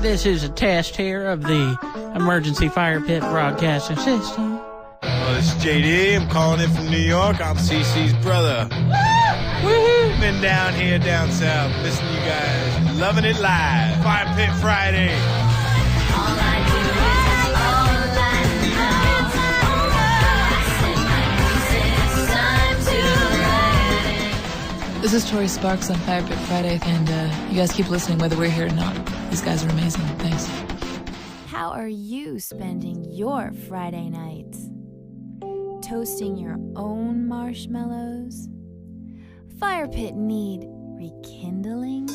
this is a test here of the emergency fire pit broadcasting system. Well, this is JD. I'm calling in from New York. I'm CC's brother. Woohoo! Been down here, down south, listening to you guys. Loving it live. Fire Pit Friday. This is Tori Sparks on Fire Pit Friday, and you guys keep listening whether we're here or not. These guys are amazing. Thanks. How are you spending your Friday nights? Toasting your own marshmallows? Fire pit need rekindling?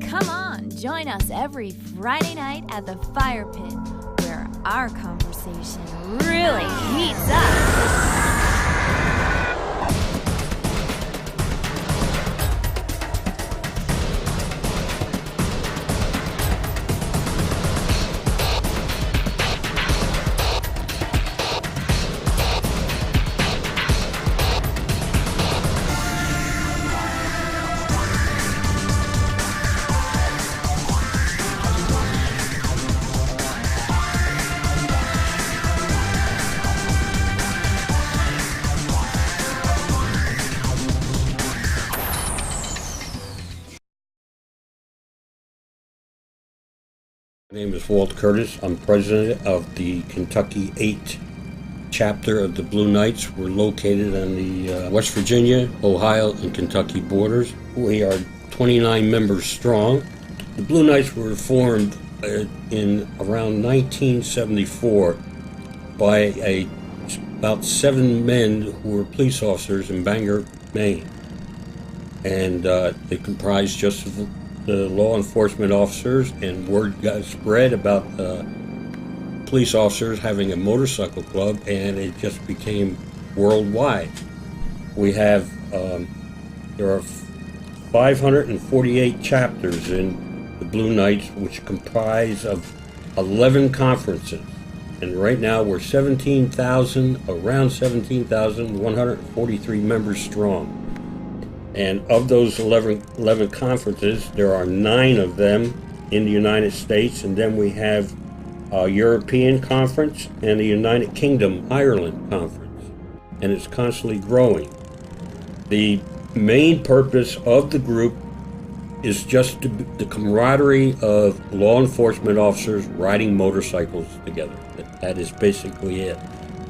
Come on, join us every Friday night at the Fire Pit, where our conversation really heats up. My name is Walt Curtis. I'm president of the Kentucky 8 chapter of the Blue Knights. We're located on the West Virginia, Ohio, and Kentucky borders. We are 29 members strong. The Blue Knights were formed in around 1974 by about 7 men who were police officers in Bangor, Maine. And they comprised just the law enforcement officers, and word got spread about police officers having a motorcycle club, and it just became worldwide. We have, there are 548 chapters in the Blue Knights, which comprise of 11 conferences. And right now we're around 17,143 members strong. And of those 11 conferences, there are 9 of them in the United States, and then we have a European conference and the United Kingdom, Ireland conference, and it's constantly growing. The main purpose of the group is just the camaraderie of law enforcement officers riding motorcycles together. That is basically it.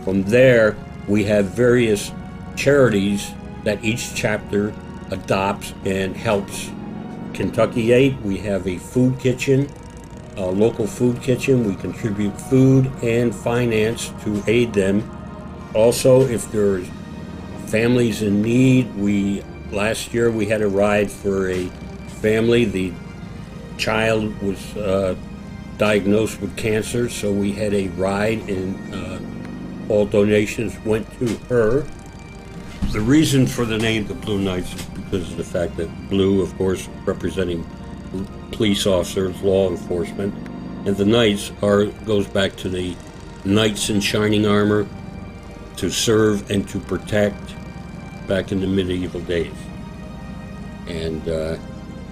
From there, we have various charities that each chapter adopts and helps. Kentucky 8, we have a food kitchen, a local food kitchen. We contribute food and finance to aid them. Also, if there's families in need, last year we had a ride for a family. The child was diagnosed with cancer, so we had a ride, and all donations went to her. The reason for the name the Blue Knights is because of the fact that blue, of course, representing police officers, law enforcement, and the Knights goes back to the knights in shining armor, to serve and to protect back in the medieval days. And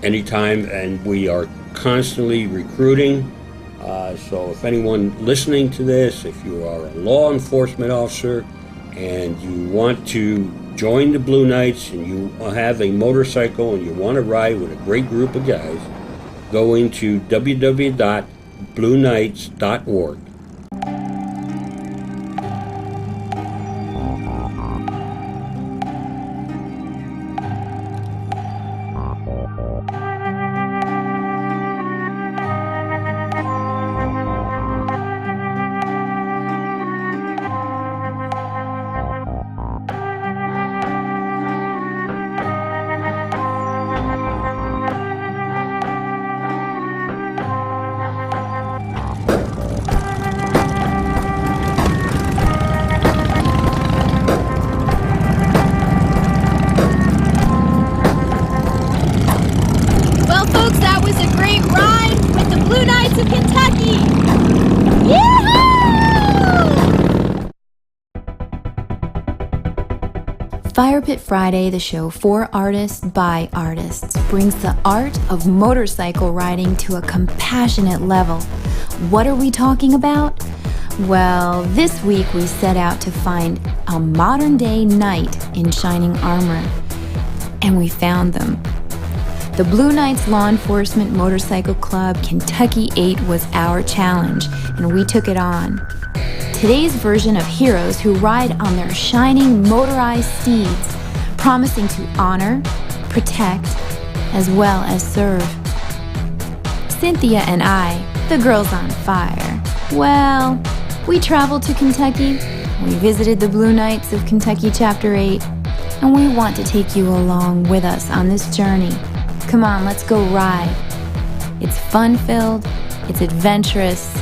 and we are constantly recruiting. So if anyone listening to this, if you are a law enforcement officer and you want to join the Blue Knights and you have a motorcycle and you want to ride with a great group of guys, go into www.blueknights.org. Fire Pit Friday, the show for artists by artists, brings the art of motorcycle riding to a compassionate level. What are we talking about? Well, this week we set out to find a modern-day knight in shining armor. And we found them. The Blue Knights Law Enforcement Motorcycle Club Kentucky 8 was our challenge, and we took it on. Today's version of heroes who ride on their shining motorized steeds, promising to honor, protect, as well as serve. Cynthia and I, the girls on fire, well, we traveled to Kentucky, we visited the Blue Knights of Kentucky Chapter 8, and we want to take you along with us on this journey. Come on, let's go ride. It's fun-filled, it's adventurous,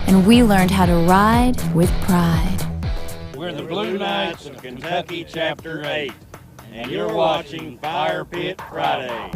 and we learned how to ride with pride. We're the Blue Knights of Kentucky Chapter 8, and you're watching Fire Pit Friday.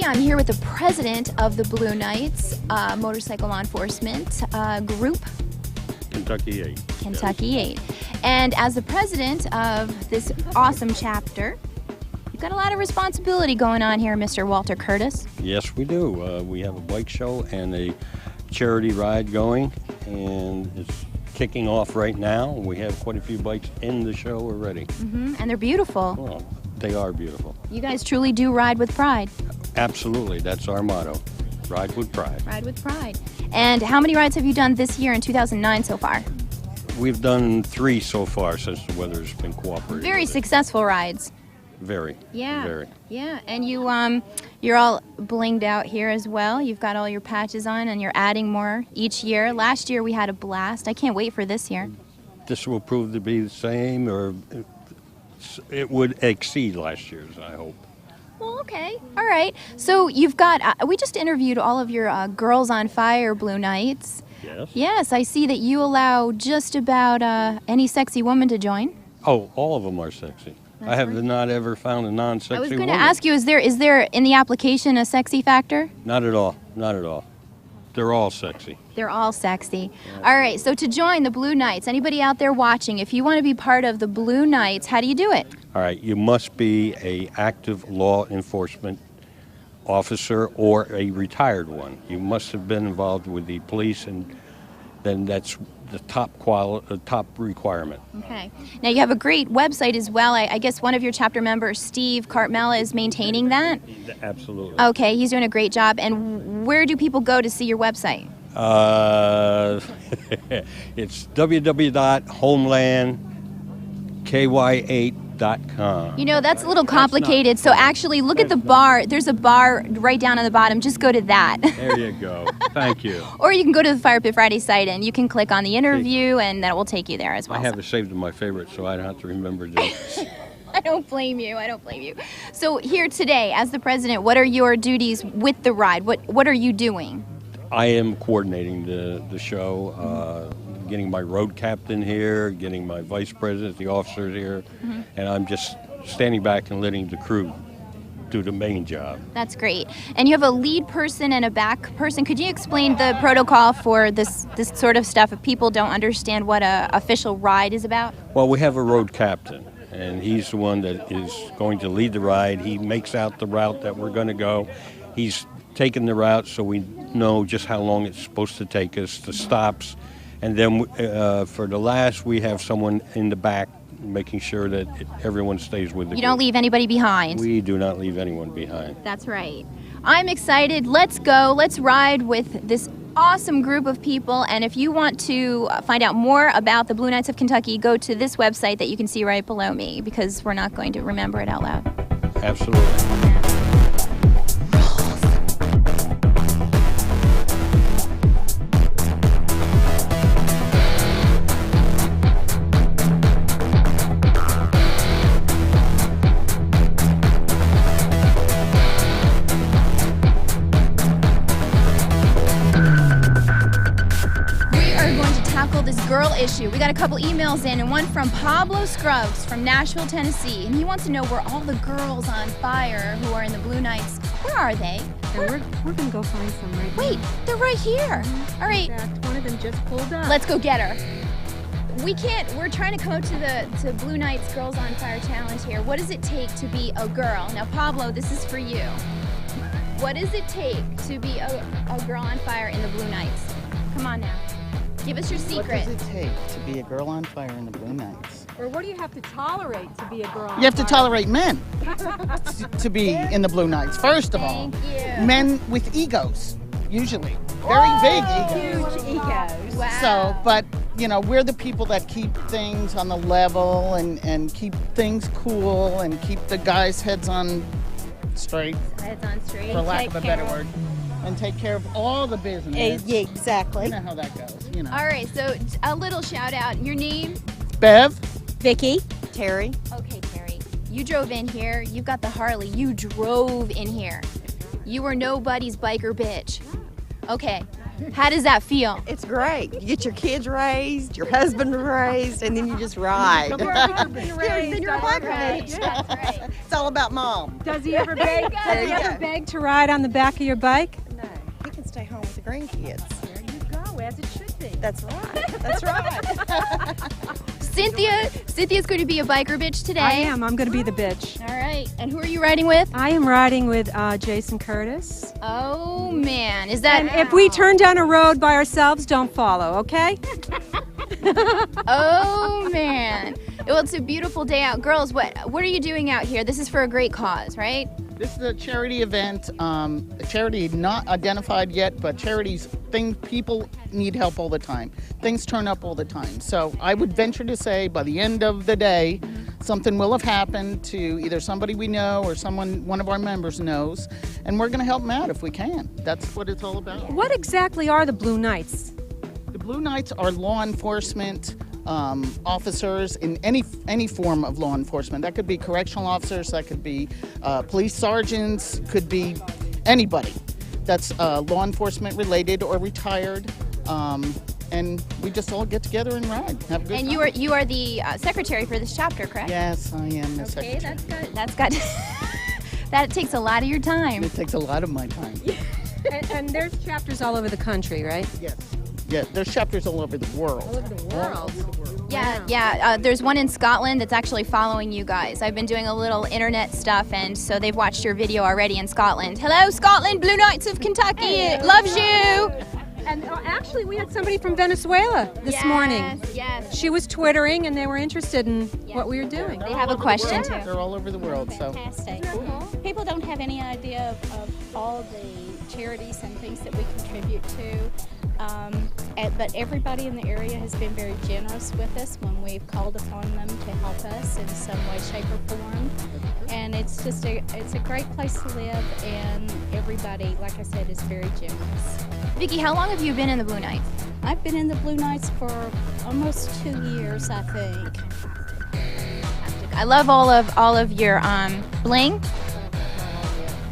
I'm here with the president of the Blue Knights Motorcycle Law Enforcement Group. Kentucky 8. Kentucky 8. And as the president of this awesome chapter, you've got a lot of responsibility going on here, Mr. Walter Curtis. Yes, we do. We have a bike show and a charity ride going, and it's kicking off right now. We have quite a few bikes in the show already. Mm-hmm. And they're beautiful. Well, they are beautiful. You guys truly do ride with pride. Absolutely. That's our motto. Ride with pride. Ride with pride. And how many rides have you done this year in 2009 so far? We've done 3 so far since the weather's been cooperating. Very successful rides. Very. Yeah. Very. Yeah. And you're all blinged out here as well. You've got all your patches on and you're adding more each year. Last year we had a blast. I can't wait for this year. This will prove to be the same, or it would exceed last year's, I hope. Well, okay. All right. So you've got, we just interviewed all of your Girls on Fire Blue Knights. Yes. Yes, I see that you allow just about any sexy woman to join. Oh, all of them are sexy. I have not ever found a non-sexy woman. I was going to ask you, is there in the application a sexy factor? Not at all. Not at all. They're all sexy. They're all sexy. All right, so to join the Blue Knights, anybody out there watching, if you want to be part of the Blue Knights, how do you do it? All right, you must be an active law enforcement officer or a retired one. You must have been involved with the police, and then that's the top requirement. Okay. Now you have a great website as well. I guess one of your chapter members, Steve Cartmella, is maintaining that? Absolutely. Okay, he's doing a great job. And where do people go to see your website? It's www.homelandky8.com. You know, that's a little complicated. So actually, look at the bar. There's a bar right down on the bottom. Just go to that. There you go. Thank you. Or you can go to the Fire Pit Friday site and you can click on the interview, and that will take you there as well. I have it saved in my favorites, so I don't have to remember this. I don't blame you. I don't blame you. So here today, as the president, what are your duties with the ride? What are you doing? I am coordinating the show, getting my road captain here, getting my vice president, the officers here, and I'm just standing back and letting the crew do the main job. That's great. And you have a lead person and a back person. Could you explain the protocol for this sort of stuff if people don't understand what a official ride is about? Well, we have a road captain, and he's the one that is going to lead the ride. He makes out the route that we're going to go. He's taken the route so we know just how long it's supposed to take us, the stops. And then for the last, we have someone in the back making sure that everyone stays with the You don't leave anybody behind. We do not leave anyone behind. That's right. I'm excited. Let's go. Let's ride with this awesome group of people. And if you want to find out more about the Blue Knights of Kentucky, go to this website that you can see right below me, because we're not going to remember it out loud. Absolutely. issue. We got a couple emails in, and one from Pablo Scruggs from Nashville, Tennessee, and he wants to know where all the girls on fire who are in the Blue Knights, where are they? And we're gonna go find some right now. Wait, they're right here. All right. In fact, one of them just pulled up. Let's go get her. We're trying to come up to Blue Knights Girls on Fire Challenge here. What does it take to be a girl? Now, Pablo, this is for you. What does it take to be a girl on fire in the Blue Knights? Come on now. Give us your secret. What does it take to be a girl on fire in the Blue Knights? Or what do you have to tolerate to be a girl on You have to fire? tolerate men to be in the Blue Knights, first of all. Thank you. Men with egos, usually. Very big egos. Huge egos. Wow. So, but, you know, we're the people that keep things on the level and keep things cool and keep the guys' heads on straight, Heads on straight. for lack of a better word. And take care of all the business. Yeah, exactly. You know how that goes, you know. All right, so a little shout out. Your name? Bev? Vicky. Terry. Okay, Terry. You drove in here. You've got the Harley. You drove in here. You were nobody's biker bitch. Okay. How does that feel? It's great. You get your kids raised, your husband raised, and then you just ride. Your husband raised, Then you're a that's biker right. bitch. That's right. It's all about mom. Does he ever There you beg? go. Does he There you ever go. beg to ride on the back of your bike? No, he can stay home with the grandkids. There you go, as it should be. That's right. That's right. Cynthia's going to be a biker bitch today. I am. I'm going to be the bitch. All right. And who are you riding with? I am riding with Jason Curtis. Oh, man. Is that... And if we turn down a road by ourselves, don't follow, okay? Oh, man. Well, it's a beautiful day out. Girls, what are you doing out here? This is for a great cause, right? This is a charity event, a charity not identified yet, but charities, people need help all the time. Things turn up all the time. So I would venture to say by the end of the day, something will have happened to either somebody we know or one of our members knows, and we're going to help them out if we can. That's what it's all about. What exactly are the Blue Knights? The Blue Knights are law enforcement officers in any form of law enforcement. That could be correctional officers, that could be police sergeants, could be anybody that's law enforcement related or retired. And we just all get together and ride, have a good And time. you are the secretary for this chapter, correct? Yes, I am the Okay, secretary. that's good. That's got... that takes a lot of your time. It takes a lot of my time. And there's chapters all over the country, right? Yes. Yeah, there's chapters all over the world. All over the world. Yeah. There's one in Scotland that's actually following you guys. I've been doing a little internet stuff, and so they've watched your video already in Scotland. Hello, Scotland, Blue Knights of Kentucky. Loves you. And actually, we had somebody from Venezuela this morning. Yes. She was twittering, and they were interested in what we were doing. They have a question, too. They're all over the world, so. Fantastic. People don't have any idea of all the charities and things that we contribute to. But everybody in the area has been very generous with us when we've called upon them to help us in some way, shape, or form. And it's just it's a great place to live, and everybody, like I said, is very generous. Vicki, how long have you been in the Blue Knights? I've been in the Blue Knights for almost 2 years, I think. I love all of your bling. You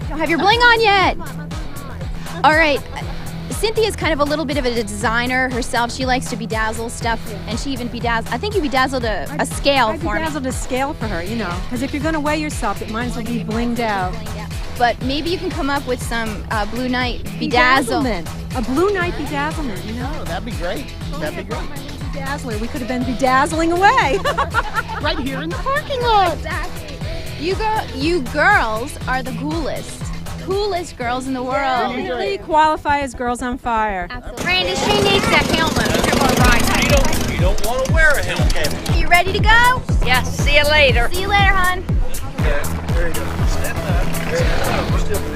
don't have your bling on yet. All right. Cynthia's kind of a little bit of a designer herself. She likes to bedazzle stuff, and she even bedazzled. I think you bedazzled a scale I for me. bedazzled a scale for her, you know, because if you're going to weigh yourself, it might as well be blinged out. But maybe you can come up with some Blue Knight bedazzle. Bedazzlement. A Blue Knight bedazzlement, you know? Oh, that'd be great. That'd be great. Bedazzler. We could have been bedazzling away. Right here in the parking lot. Exactly. You girls are the coolest girls in the world. Definitely qualify as Girls on Fire. Randy, she needs a helmet. You don't want to wear a helmet. You ready to go? Yes, see you later. See you later, hon. There you go. Step up. There you go.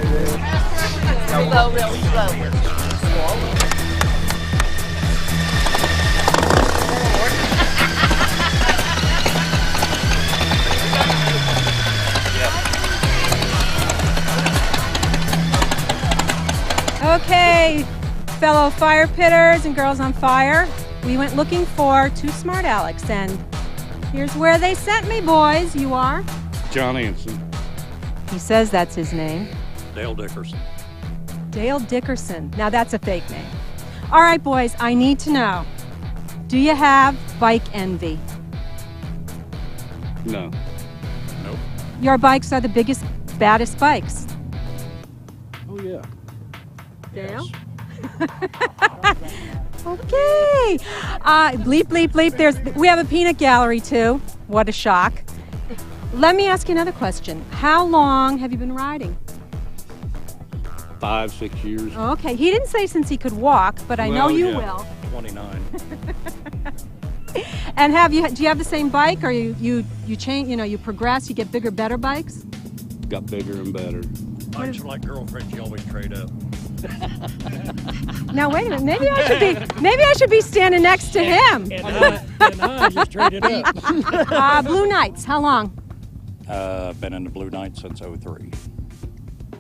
Slow, really slow. Okay, fellow fire pitters and Girls on Fire, we went looking for two smart Alecs, and here's where they sent me, boys. You are? John Anson, He says that's his name. Dale Dickerson. Dale Dickerson. Now that's a fake name. All right, boys, I need to know. Do you have bike envy? No. Nope. Your bikes are the biggest, baddest bikes. Oh, yeah. Dale? Okay. Bleep, bleep, bleep. We have a peanut gallery, too. What a shock. Let me ask you another question. How long have you been riding? 5, 6 years. Okay. He didn't say since he could walk, but I know you will. 29. And do you have the same bike, or you change? You progress. You get bigger, better bikes. Got bigger and better. Bikes are like girlfriends, you always trade up. Now wait a minute. Maybe I should be standing next to him. And I just traded up. Blue Knights. How long? Been in the Blue Knights since 03.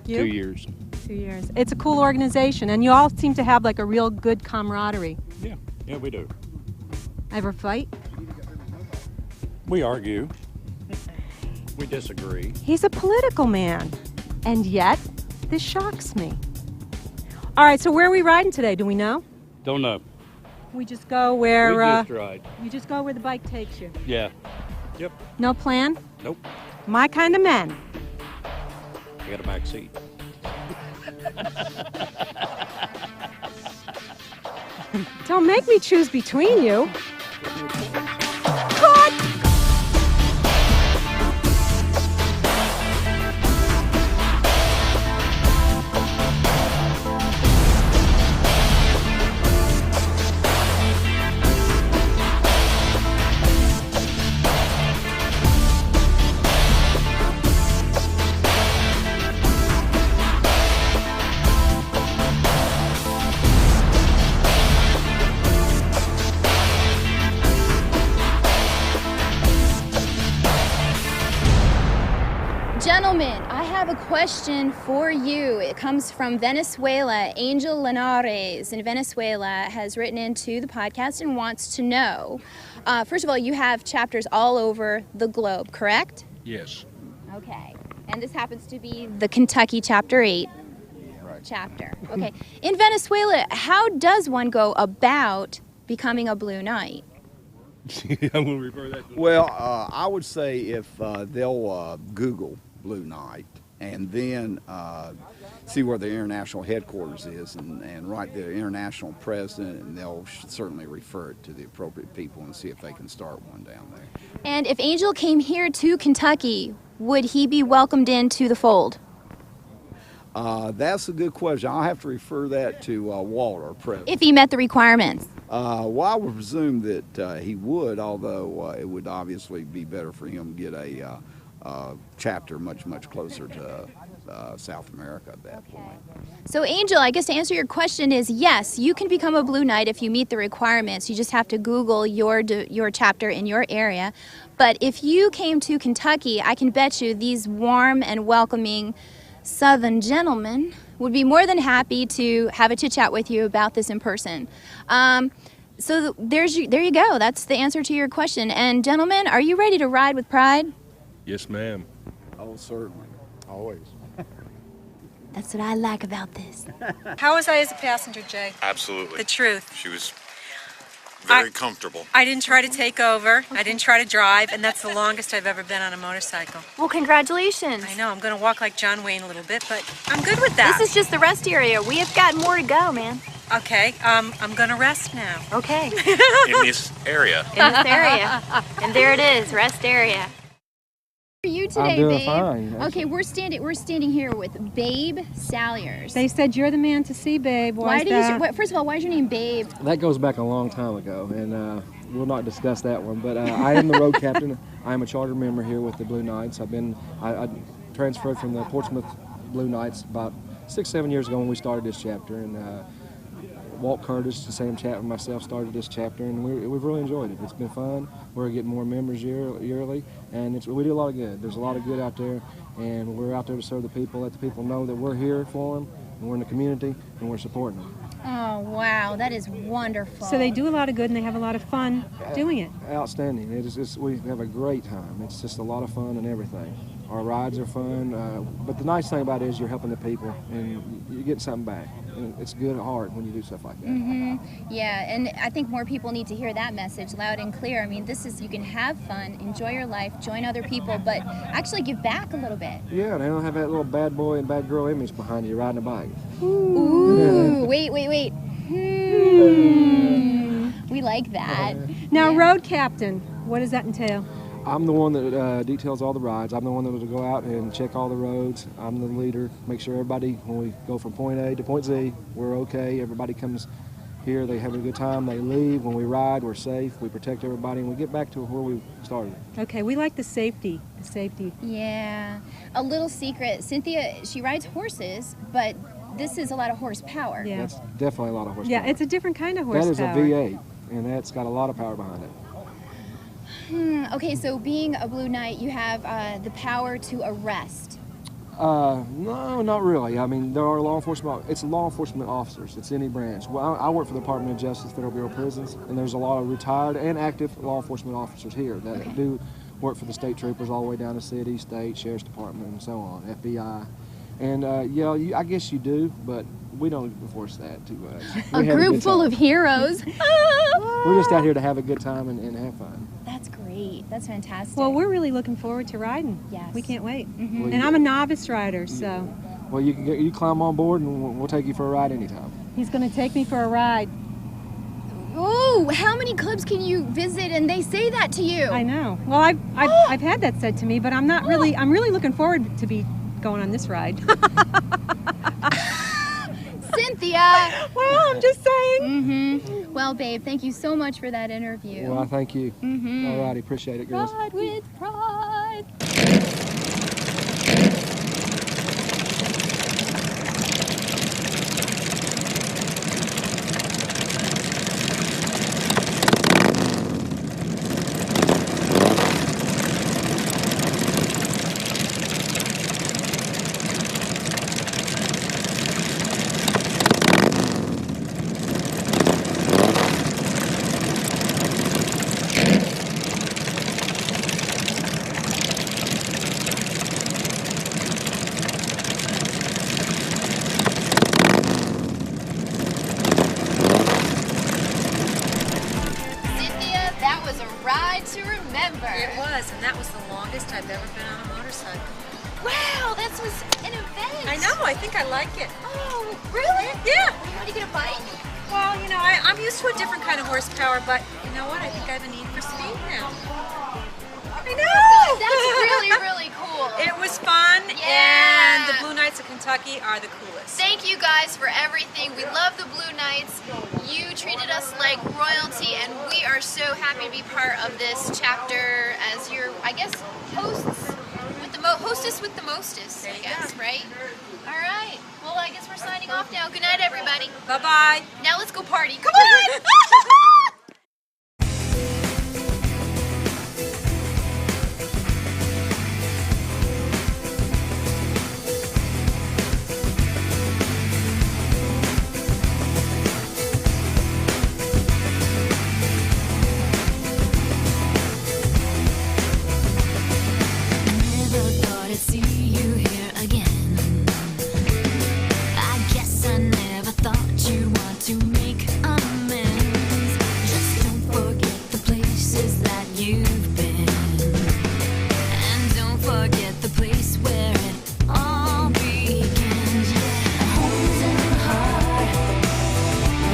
You? 2 years. 2 years. It's a cool organization, and you all seem to have like a real good camaraderie. Yeah, we do. Ever fight? We argue. We disagree. He's a political man, and yet this shocks me. All right, so where are we riding today? Do we know? Don't know. We just go where. We just ride. You just go where the bike takes you. Yeah. Yep. No plan? Nope. My kind of men. I got a back seat. Don't make me choose between you. God! Gentlemen, I have a question for you. It comes from Venezuela. Angel Linares in Venezuela has written into the podcast and wants to know, first of all, you have chapters all over the globe, correct? Yes. Okay. And this happens to be the Kentucky Chapter 8 chapter. Okay. In Venezuela, how does one go about becoming a Blue Knight? I'm going to refer that to Well, I would say if they'll Google Blue Knight and then see where the international headquarters is and write the international president, and they'll certainly refer it to the appropriate people and see if they can start one down there. And if Angel came here to Kentucky, would he be welcomed into the fold? That's a good question. I'll have to refer that to Walter, our president. If he met the requirements? Well, I would presume that he would, although it would obviously be better for him to get a chapter much closer to South America at that point. So Angel, I guess to answer your question is yes, you can become a Blue Knight if you meet the requirements. You just have to Google your chapter in your area. But if you came to Kentucky, I can bet you these warm and welcoming Southern gentlemen would be more than happy to have a chit-chat with you about this in person. So there you go. That's the answer to your question. And gentlemen, are you ready to ride with pride? Yes, ma'am. Oh, certainly. Always. That's what I like about this. How was I as a passenger, Jay? Absolutely. The truth. She was very comfortable. I didn't try to take over. I didn't try to drive, and that's the longest I've ever been on a motorcycle. Well, congratulations. I know, I'm going to walk like John Wayne a little bit, but I'm good with that. This is just the rest area. We have got more to go, man. Okay, I'm going to rest now. Okay. In this area. In this area. And there it is, rest area. How are you today, I'm doing babe? fine. Okay, we're standing here with Babe Salyers. They said you're the man to see, babe. First of all, why is your name Babe? That goes back a long time ago, and we'll not discuss that one. But I am the road captain. I am a charter member here with the Blue Knights. I transferred from the Portsmouth Blue Knights about 6-7 years ago when we started this chapter, and Walt Curtis, the same chapter, myself started this chapter, and we've really enjoyed it. It's been fun. We're getting more members yearly, and we do a lot of good. There's a lot of good out there, and we're out there to serve the people, let the people know that we're here for them, and we're in the community, and we're supporting them. Oh, wow, that is wonderful. So they do a lot of good, and they have a lot of fun doing it. Outstanding. We have a great time. It's just a lot of fun and everything. Our rides are fun, but the nice thing about it is you're helping the people, and you get something back. and it's good at heart when you do stuff like that. Yeah, and I think more people need to hear that message loud and clear. I mean, this is, you can have fun, enjoy your life, join other people, but actually give back a little bit. Yeah, they don't have that little bad boy and bad girl image behind you riding a bike. Ooh, wait. We like that. Now, road captain, what does that entail? I'm the one that details all the rides. I'm the one that will go out and check all the roads. I'm the leader, make sure everybody, when we go from point A to point Z, we're okay. Everybody comes here, they have a good time, they leave. When we ride, we're safe, we protect everybody, and we get back to where we started. Okay, we like the safety. Yeah. A little secret, Cynthia, she rides horses, but this is a lot of horsepower. Yeah. That's definitely a lot of horsepower. Yeah, it's a different kind of horsepower. That is a V8, and that's got a lot of power behind it. Okay, so being a Blue Knight, you have the power to arrest. No, not really. I mean, there are law enforcement officers. It's any branch. Well, I work for the Department of Justice, Federal Bureau of Prisons, and there's a lot of retired and active law enforcement officers here that do work for the state troopers all the way down to city, state, sheriff's department, and so on, FBI. And I guess you do, but we don't enforce that too much. A group full of heroes. We're just out here to have a good time and have fun. That's great. That's fantastic. Well, we're really looking forward to riding. Yes. We can't wait. Well, And I'm a novice rider, so. Well, you climb on board, and we'll take you for a ride anytime. He's going to take me for a ride. Ooh, how many clubs can you visit and they say that to you? I know. Well, I've had that said to me, but I'm not really. I'm really looking forward to be going on this ride. Cynthia! Well, I'm just saying. Well, babe, thank you so much for that interview. Well, I thank you. All righty, appreciate it, girls. Ride with pride. It was, and that was the longest I've ever been on a motorcycle. Wow, that was an event. I know, I think I like it. Oh, really? Yeah. How do you get a bike? Well, you know, I'm used to a different kind of horsepower, but you know what? I think I have a need for speed now. I know! That's really, really cool. It was fun, and the Blue Knights of Kentucky are the coolest. Thank you guys for everything. We love the Blue Knights. You treated us like royalty, and we are so happy to be part of this chapter as your, I guess, hostess with the mostest, I guess, right? All right. Well, I guess we're signing off now. Good night, everybody. Bye-bye. Now let's go party. Come on! See you here again. I guess I never thought you'd want to make amends. Just don't forget the places that you've been, and don't forget the place where it all begins. Yeah, home's in the heart.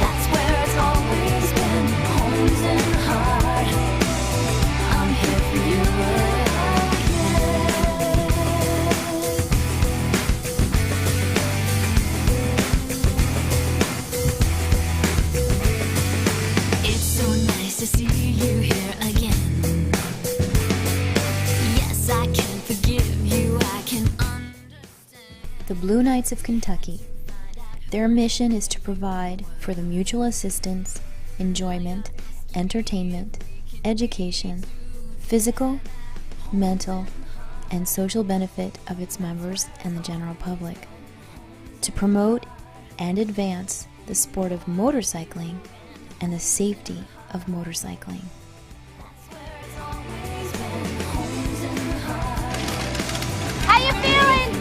That's where it's always been. Home's in the heart. I'm here for you. To see you here again. Yes, I can forgive you, I can understand. The Blue Knights of Kentucky. Their mission is to provide for the mutual assistance, enjoyment, entertainment, education, physical, mental, and social benefit of its members and the general public, to promote and advance the sport of motorcycling and the safety of motorcycling. How you feeling?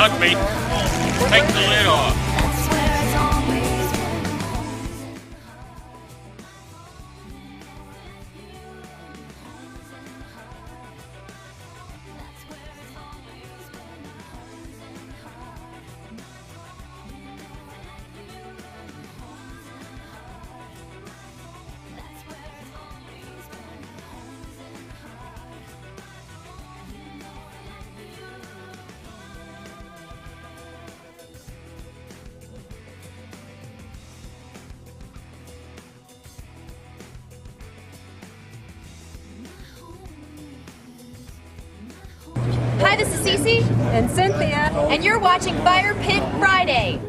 Hug me. Take the lid off. Hi, this is Cece. And Cynthia. And you're watching Fire Pit Friday.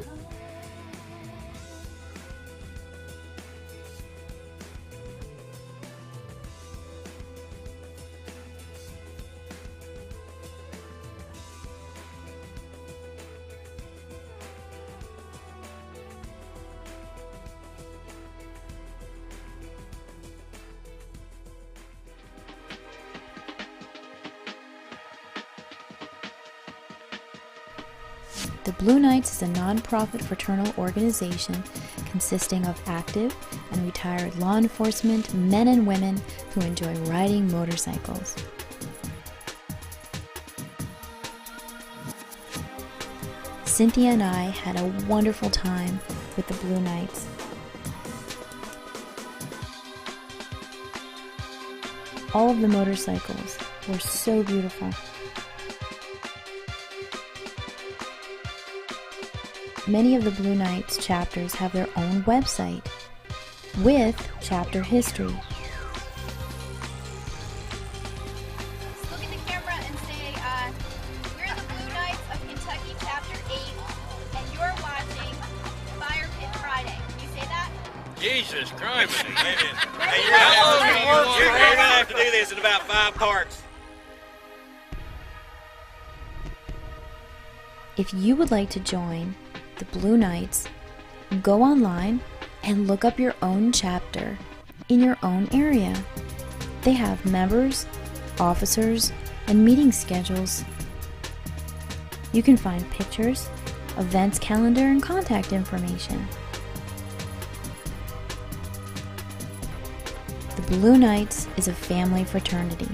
The Blue Knights is a non-profit fraternal organization consisting of active and retired law enforcement men and women who enjoy riding motorcycles. Cynthia and I had a wonderful time with the Blue Knights. All of the motorcycles were so beautiful. Many of the Blue Knights chapters have their own website with chapter history. Look at the camera and say, we're the Blue Knights of Kentucky Chapter 8, and you're watching Fire Pit Friday. Can you say that? Jesus Christ. Hey, You're going to have to do this in about 5 parts. If you would like to join the Blue Knights, go online and look up your own chapter in your own area. They have members, officers, and meeting schedules. You can find pictures, events calendar, and contact information. The Blue Knights is a family fraternity.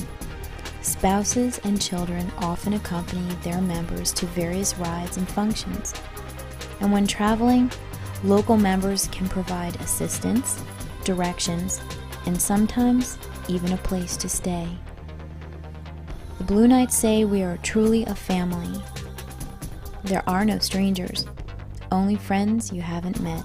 Spouses and children often accompany their members to various rides and functions. And when traveling, local members can provide assistance, directions, and sometimes even a place to stay. The Blue Knights say we are truly a family. There are no strangers, only friends you haven't met.